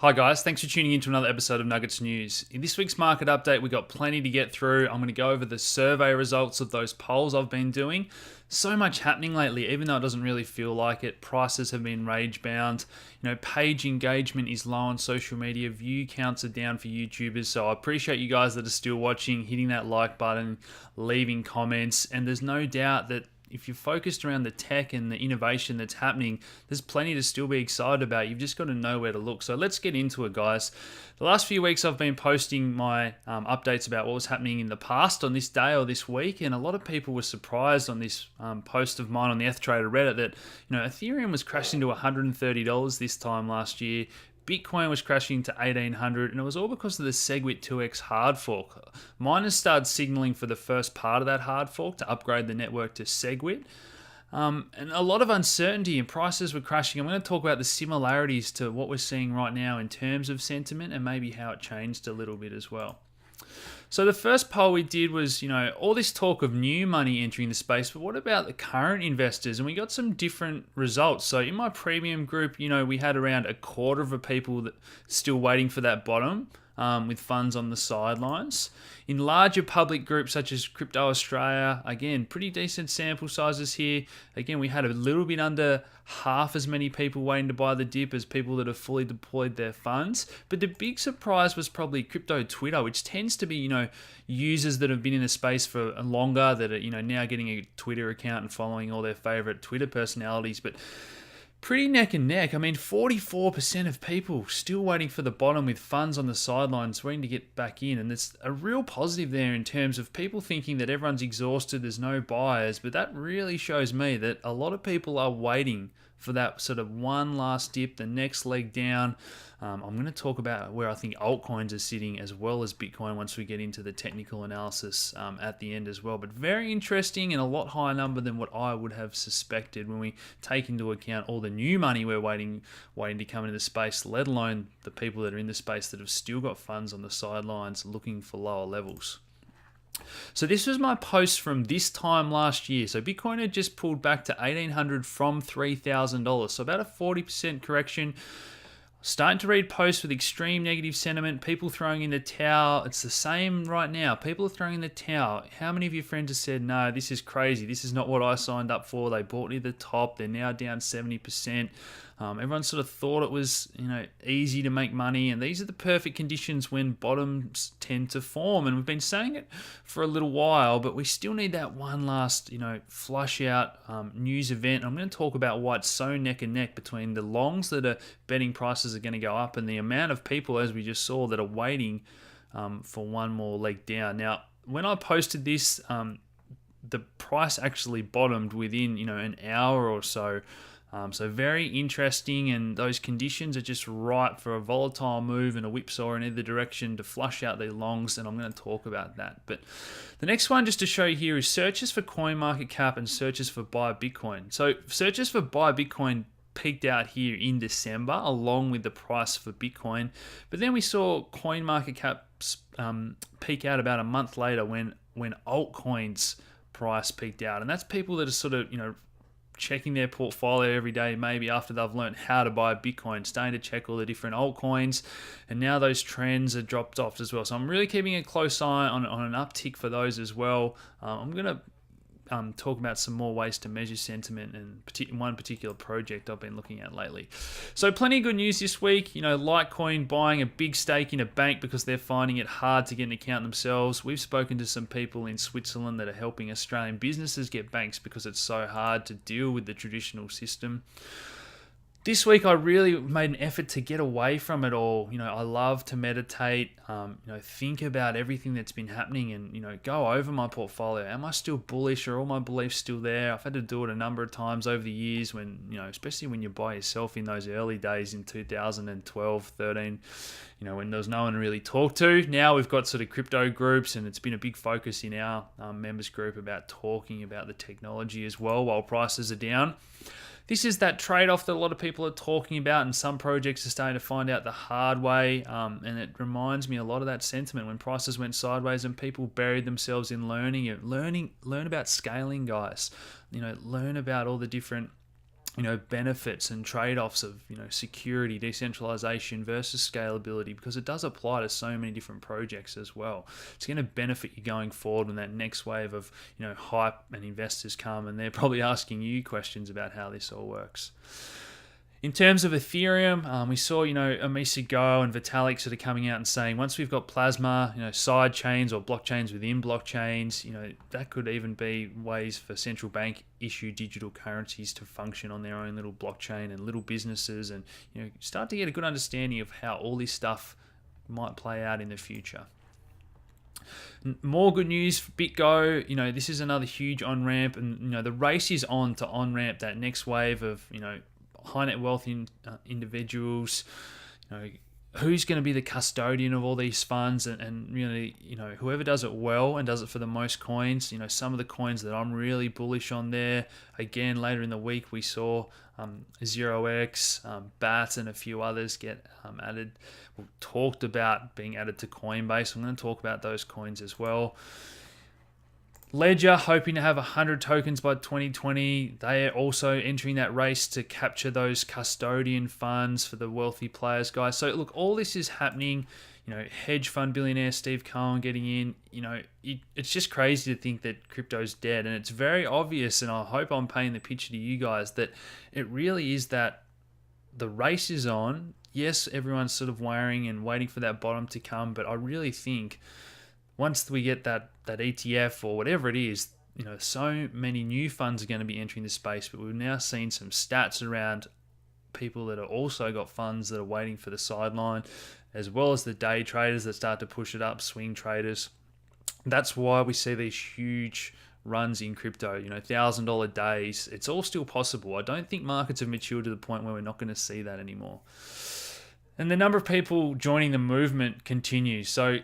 Hi guys, thanks for tuning in to another episode of Nuggets News. In this week's market update, we've got plenty to get through. I'm going to go over the survey results of those polls I've been doing. So much happening lately, even though it doesn't really feel like it. Prices have been rage bound. Page engagement is low on social media. View counts are down for YouTubers. So I appreciate you guys that are still watching, hitting that like button, leaving comments. And there's no doubt that if you're focused around the tech and the innovation that's happening, there's plenty to still be excited about. You've just got to know where to look. So let's get into it, guys. The last few weeks I've been posting my updates about what was happening in the past on this day or this week, and a lot of people were surprised on this post of mine on the ETH Reddit that Ethereum was crashing to $130 this time last year. Bitcoin was crashing to 1800, and it was all because of the SegWit 2x hard fork. Miners started signaling for the first part of that hard fork to upgrade the network to SegWit. And a lot of uncertainty and prices were crashing. I'm going to talk about the similarities to what we're seeing right now in terms of sentiment and maybe how it changed a little bit as well. So the first poll we did was, all this talk of new money entering the space, but what about the current investors? And we got some different results. So in my premium group, we had around a quarter of the people that still waiting for that bottom, with funds on the sidelines. In larger public groups such as Crypto Australia, again, pretty decent sample sizes here. Again, we had a little bit under half as many people waiting to buy the dip as people that have fully deployed their funds. But the big surprise was probably crypto Twitter, which tends to be, users that have been in the space for longer, that are, now getting a Twitter account and following all their favorite Twitter personalities. But pretty neck and neck. 44% of people still waiting for the bottom with funds on the sidelines, waiting to get back in. And there's a real positive there in terms of people thinking that everyone's exhausted, there's no buyers. But that really shows me that a lot of people are waiting for that sort of one last dip, the next leg down. I'm going to talk about where I think altcoins are sitting as well as Bitcoin once we get into the technical analysis at the end as well. But very interesting and a lot higher number than what I would have suspected when we take into account all the new money we're waiting to come into the space, let alone the people that are in the space that have still got funds on the sidelines looking for lower levels. So this was my post from this time last year. So Bitcoin had just pulled back to $1,800 from $3,000. So about a 40% correction. Starting to read posts with extreme negative sentiment, people throwing in the towel. It's the same right now. People are throwing in the towel. How many of your friends have said, no, this is crazy. This is not what I signed up for. They bought near the top. They're now down 70%. Everyone sort of thought it was, easy to make money, and these are the perfect conditions when bottoms tend to form. And we've been saying it for a little while, but we still need that one last, flush out news event. I'm going to talk about why it's so neck and neck between the longs that are betting prices are going to go up and the amount of people, as we just saw, that are waiting for one more leg down. Now, when I posted this, the price actually bottomed within, an hour or so. So very interesting, and those conditions are just right for a volatile move and a whipsaw in either direction to flush out the longs, and I'm going to talk about that. But the next one just to show you here is searches for CoinMarketCap and searches for Buy Bitcoin. So searches for Buy Bitcoin peaked out here in December along with the price for Bitcoin, but then we saw CoinMarketCap peak out about a month later when altcoins price peaked out, and that's people that are sort of checking their portfolio every day, maybe after they've learned how to buy Bitcoin, starting to check all the different altcoins, and now those trends are dropped off as well. So I'm really keeping a close eye on an uptick for those as well. I'm going to talk about some more ways to measure sentiment and one particular project I've been looking at lately. So plenty of good news this week. Litecoin buying a big stake in a bank because they're finding it hard to get an account themselves. We've spoken to some people in Switzerland that are helping Australian businesses get banks because it's so hard to deal with the traditional system. This week, I really made an effort to get away from it all. I love to meditate, think about everything that's been happening and, go over my portfolio. Am I still bullish? Are all my beliefs still there? I've had to do it a number of times over the years when, especially when you're by yourself in those early days in 2012, 13, when there was no one to really talk to. Now we've got sort of crypto groups, and it's been a big focus in our members group about talking about the technology as well while prices are down. This is that trade-off that a lot of people are talking about, and some projects are starting to find out the hard way, and it reminds me a lot of that sentiment when prices went sideways and people buried themselves in learn about scaling, guys. Learn about all the different benefits and trade-offs of, security, decentralization versus scalability, because it does apply to so many different projects as well. It's going to benefit you going forward when that next wave of, hype and investors come, and they're probably asking you questions about how this all works. In terms of Ethereum, we saw, Amisa Go and Vitalik sort of coming out and saying once we've got Plasma, side chains or blockchains within blockchains, that could even be ways for central bank issue digital currencies to function on their own little blockchain and little businesses, and start to get a good understanding of how all this stuff might play out in the future. More good news for BitGo. This is another huge on-ramp, and the race is on to on-ramp that next wave of high net wealth individuals. Who's going to be the custodian of all these funds, and really, whoever does it well and does it for the most coins. Some of the coins that I'm really bullish on there. Again, later in the week we saw 0x, BAT, and a few others get added. We talked about being added to Coinbase. I'm going to talk about those coins as well. Ledger hoping to have 100 tokens by 2020. They are also entering that race to capture those custodian funds for the wealthy players, guys. So look, all this is happening. Hedge fund billionaire Steve Cohen getting in. It's just crazy to think that crypto's dead, and it's very obvious. And I hope I'm painting the picture to you guys that it really is that the race is on. Yes, everyone's sort of worrying and waiting for that bottom to come, but I really think once we get that ETF or whatever it is, so many new funds are going to be entering the space. But we've now seen some stats around people that are also got funds that are waiting for the sideline, as well as the day traders that start to push it up, swing traders. That's why we see these huge runs in crypto, $1,000 days. It's all still possible. I don't think markets have matured to the point where we're not going to see that anymore. And the number of people joining the movement continues. So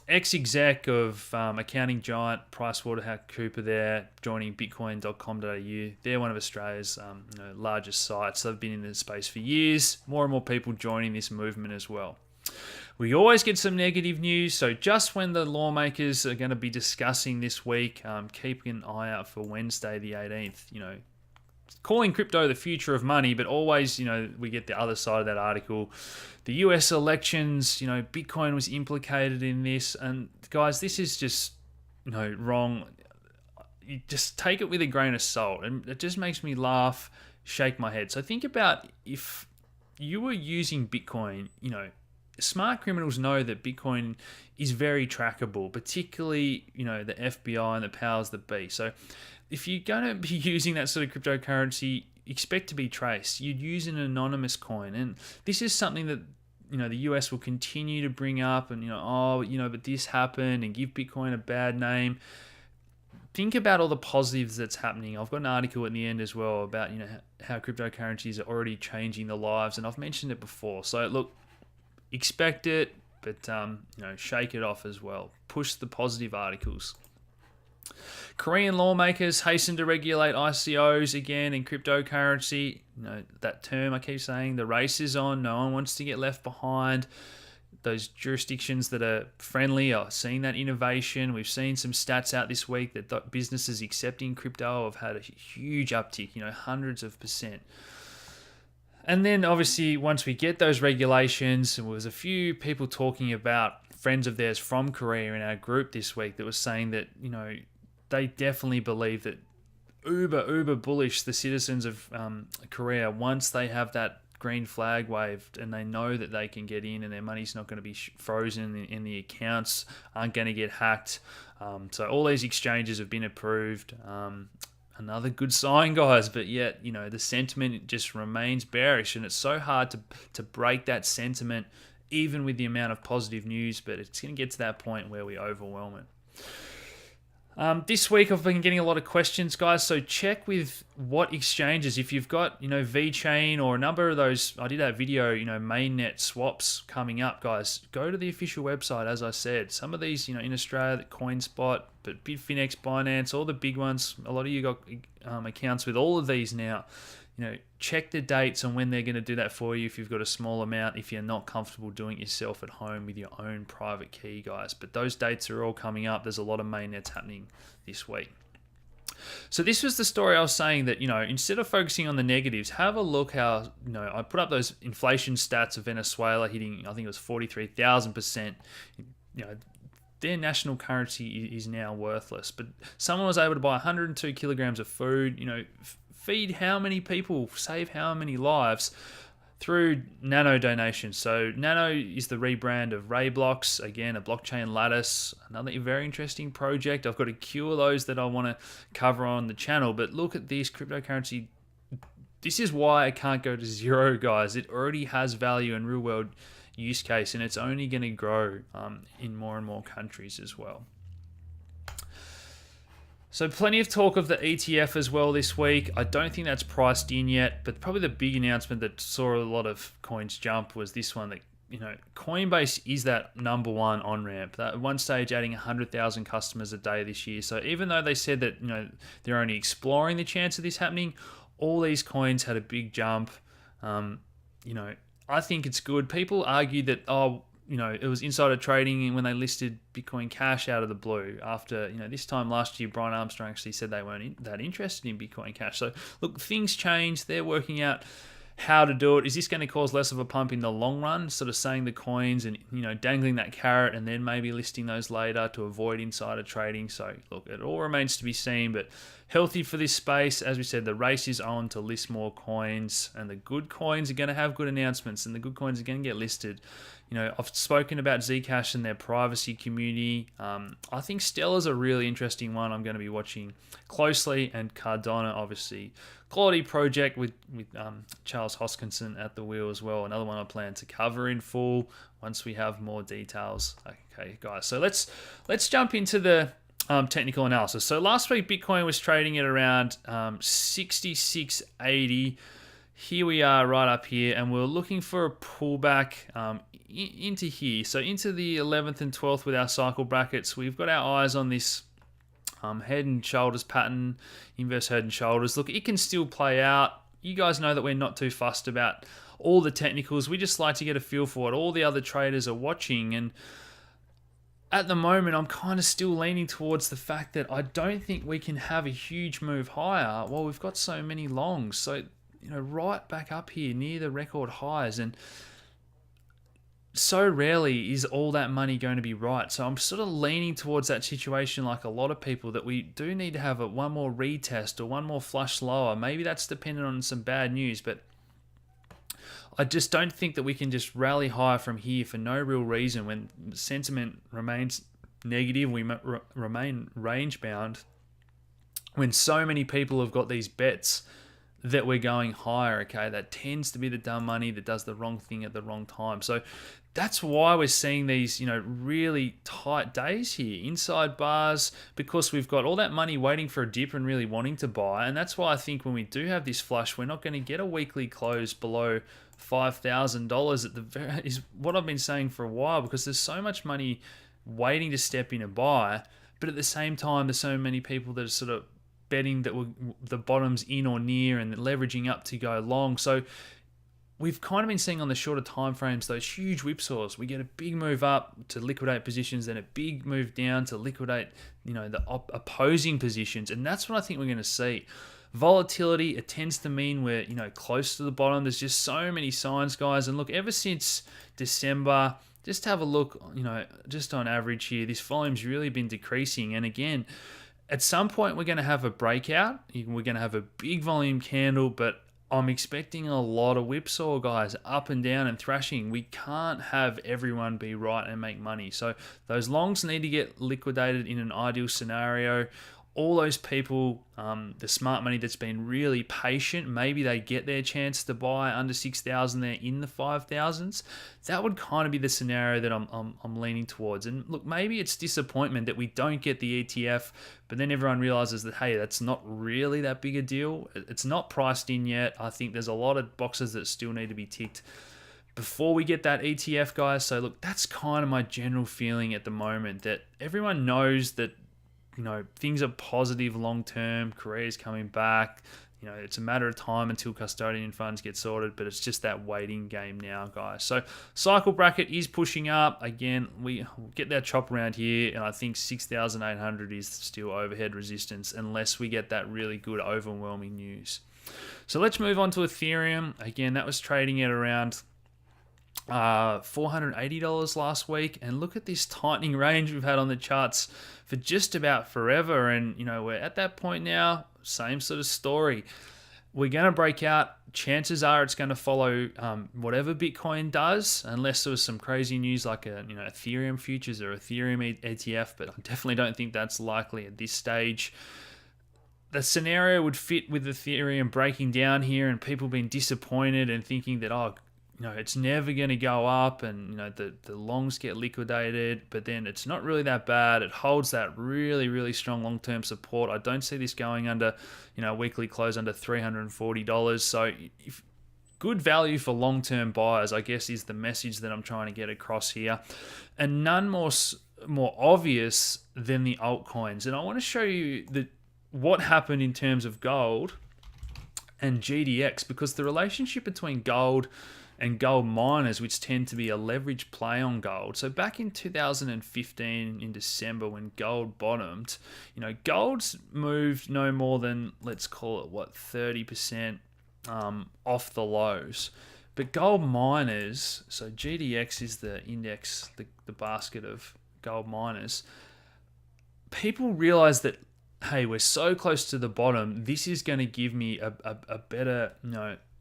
ex-exec of accounting giant PricewaterhouseCoopers there, joining bitcoin.com.au. They're one of Australia's largest sites. They've been in the space for years. More and more people joining this movement as well. We always get some negative news. So just when the lawmakers are going to be discussing this week, keep an eye out for Wednesday the 18th, calling crypto the future of money, but always, we get the other side of that article. The US elections, Bitcoin was implicated in this. And guys, this is just, wrong. You just take it with a grain of salt. And it just makes me laugh, shake my head. So think about if you were using Bitcoin, smart criminals know that Bitcoin is very trackable, particularly, the FBI and the powers that be. So if you're going to be using that sort of cryptocurrency, expect to be traced. You'd use an anonymous coin. And this is something that, the US will continue to bring up and, but this happened, and give Bitcoin a bad name. Think about all the positives that's happening. I've got an article at the end as well about, how cryptocurrencies are already changing the lives. And I've mentioned it before. So look, expect it, but, shake it off as well. Push the positive articles. Korean lawmakers hasten to regulate ICOs again in cryptocurrency. That term I keep saying, the race is on. No one wants to get left behind. Those jurisdictions that are friendly are seeing that innovation. We've seen some stats out this week that businesses accepting crypto have had a huge uptick, hundreds of percent. And then obviously once we get those regulations, there was a few people talking about friends of theirs from Korea in our group this week that was saying that, they definitely believe that uber bullish the citizens of Korea, once they have that green flag waved and they know that they can get in and their money's not going to be frozen and the accounts aren't going to get hacked. So all these exchanges have been approved. Another good sign, guys, but yet, the sentiment just remains bearish, and it's so hard to break that sentiment even with the amount of positive news, but it's going to get to that point where we overwhelm it. This week I've been getting a lot of questions, guys, so check with what exchanges. If you've got, VeChain or a number of those, I did that video, mainnet swaps coming up, guys, go to the official website, as I said. Some of these, in Australia, CoinSpot, but Bitfinex, Binance, all the big ones, a lot of you got accounts with all of these now. Check the dates on when they're going to do that for you if you've got a small amount, if you're not comfortable doing it yourself at home with your own private key, guys. But those dates are all coming up. There's a lot of mainnets happening this week. So this was the story I was saying that, instead of focusing on the negatives, have a look how, I put up those inflation stats of Venezuela hitting, I think it was 43,000%. Their national currency is now worthless. But someone was able to buy 102 kilograms of food, feed how many people, save how many lives through Nano donations. So Nano is the rebrand of Rayblocks, again, a blockchain lattice, another very interesting project. I've got a queue of those that I want to cover on the channel, but look at this cryptocurrency. This is why it can't go to zero, guys. It already has value in real world use case, and it's only going to grow in more and more countries as well. So plenty of talk of the ETF as well this week. I don't think that's priced in yet, but probably the big announcement that saw a lot of coins jump was this one that, Coinbase is that number one on-ramp. That at one stage adding 100,000 customers a day this year. So even though they said that, they're only exploring the chance of this happening, all these coins had a big jump. I think it's good. People argue that, it was insider trading when they listed Bitcoin Cash out of the blue. After, this time last year, Brian Armstrong actually said they weren't that interested in Bitcoin Cash. So, look, things change. They're working out how to do it. Is this going to cause less of a pump in the long run? Sort of saying the coins and, dangling that carrot and then maybe listing those later to avoid insider trading. So, look, it all remains to be seen, but healthy for this space. As we said, the race is on to list more coins, and the good coins are going to have good announcements, and the good coins are going to get listed. I've spoken about Zcash and their privacy community. I think Stellar's a really interesting one I'm going to be watching closely, and Cardano, obviously. Quality project with Charles Hoskinson at the wheel as well. Another one I plan to cover in full once we have more details. Okay, guys. So let's jump into the technical analysis. So last week, Bitcoin was trading at around 66.80. Here we are right up here, and we're looking for a pullback into here. So into the 11th and 12th with our cycle brackets. We've got our eyes on this head and shoulders pattern, inverse head and shoulders. Look, it can still play out. You guys know that we're not too fussed about all the technicals. We just like to get a feel for what all the other traders are watching. And at the moment, I'm kind of still leaning towards the fact that I don't think we can have a huge move higher while we've got so many longs. So, right back up here near the record highs, and so rarely is all that money going to be right. So I'm sort of leaning towards that situation like a lot of people, that we do need to have one more retest or one more flush lower. Maybe that's dependent on some bad news, but I just don't think that we can just rally higher from here for no real reason when sentiment remains negative. We remain range bound when so many people have got these bets that we're going higher. Okay, that tends to be the dumb money that does the wrong thing at the wrong time. So that's why we're seeing these, really tight days here, inside bars, because we've got all that money waiting for a dip and really wanting to buy. And that's why I think when we do have this flush, we're not going to get a weekly close below $5,000 at the very, is what I've been saying for a while, because there's so much money waiting to step in and buy, but at the same time, there's so many people that are sort of betting that the bottom's in or near and leveraging up to go long. So we've kind of been seeing on the shorter time frames those huge whipsaws. We get a big move up to liquidate positions, then a big move down to liquidate, the opposing positions, and that's what I think we're going to see. Volatility, it tends to mean we're, close to the bottom. There's just so many signs, guys. And look, ever since December, just have a look, just on average here, this volume's really been decreasing. And again, at some point, we're going to have a breakout. We're going to have a big volume candle, but I'm expecting a lot of whipsaw, guys, up and down and thrashing. We can't have everyone be right and make money. So those longs need to get liquidated in an ideal scenario. All those people, the smart money that's been really patient, maybe they get their chance to buy under 6,000 there in the 5,000s. That would kind of be the scenario that I'm leaning towards. And look, maybe it's disappointment that we don't get the ETF, but then everyone realizes that, hey, that's not really that big a deal. It's not priced in yet. I think there's a lot of boxes that still need to be ticked before we get that ETF, guys. So look, that's kind of my general feeling at the moment, that everyone knows that things are positive long term. Korea's coming back. it's a matter of time until custodian funds get sorted, but it's just that waiting game now, guys. So cycle bracket is pushing up. Again, we get that chop around here, and I think 6,800 is still overhead resistance unless we get that really good overwhelming news. So let's move on to Ethereum. Again, that was trading at around $480 last week, and look at this tightening range we've had on the charts for just about forever. And we're at that point now, same sort of story. We're going to break out. Chances are it's going to follow whatever Bitcoin does, unless there was some crazy news like Ethereum futures or Ethereum ETF, but I definitely don't think that's likely at this stage. The scenario would fit with Ethereum breaking down here and people being disappointed and thinking that, it's never going to go up, and the longs get liquidated, but then it's not really that bad. It holds that really, really strong long-term support. I don't see this going under, weekly close under $340. So good value for long-term buyers, I guess, is the message that I'm trying to get across here. And none more obvious than the altcoins. And I want to show you what happened in terms of gold and GDX, because the relationship between gold and gold miners, which tend to be a leveraged play on gold. So back in 2015, in December, when gold bottomed, gold's moved no more than, let's call it, 30% off the lows. But gold miners, so GDX is the index, the basket of gold miners, people realize that, hey, we're so close to the bottom, this is going to give me a better,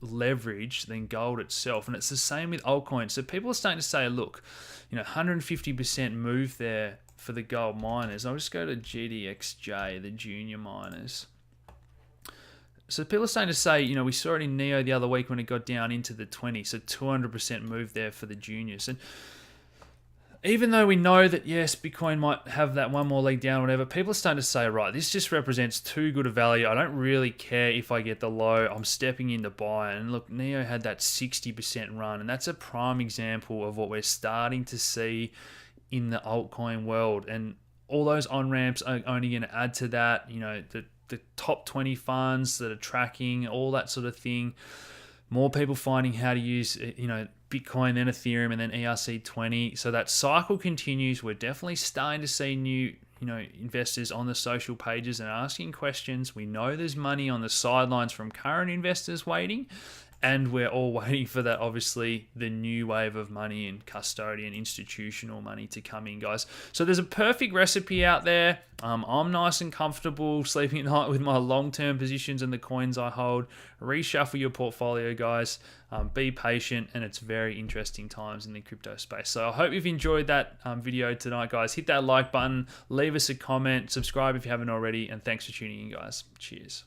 leverage than gold itself. And it's the same with altcoins. So people are starting to say, look, 150% move there for the gold miners. I'll just go to GDXJ, the junior miners. So people are starting to say, we saw it in NEO the other week when it got down into the 20s, so 200% move there for the juniors. And even though we know that, yes, Bitcoin might have that one more leg down or whatever, people are starting to say, right, this just represents too good a value. I don't really care if I get the low. I'm stepping in to buy. And look, NEO had that 60% run, and that's a prime example of what we're starting to see in the altcoin world. And all those on-ramps are only going to add to that, the top 20 funds that are tracking, all that sort of thing. More people finding how to use, Bitcoin, then Ethereum, and then ERC20. So that cycle continues. We're definitely starting to see new, investors on the social pages and asking questions. We know there's money on the sidelines from current investors waiting, and we're all waiting for that, obviously, the new wave of money and custodian institutional money to come in, guys. So there's a perfect recipe out there. I'm nice and comfortable sleeping at night with my long-term positions and the coins I hold. Reshuffle your portfolio, guys. Be patient, and it's very interesting times in the crypto space. So I hope you've enjoyed that video tonight, guys. Hit that like button, leave us a comment, subscribe if you haven't already, and thanks for tuning in, guys. Cheers.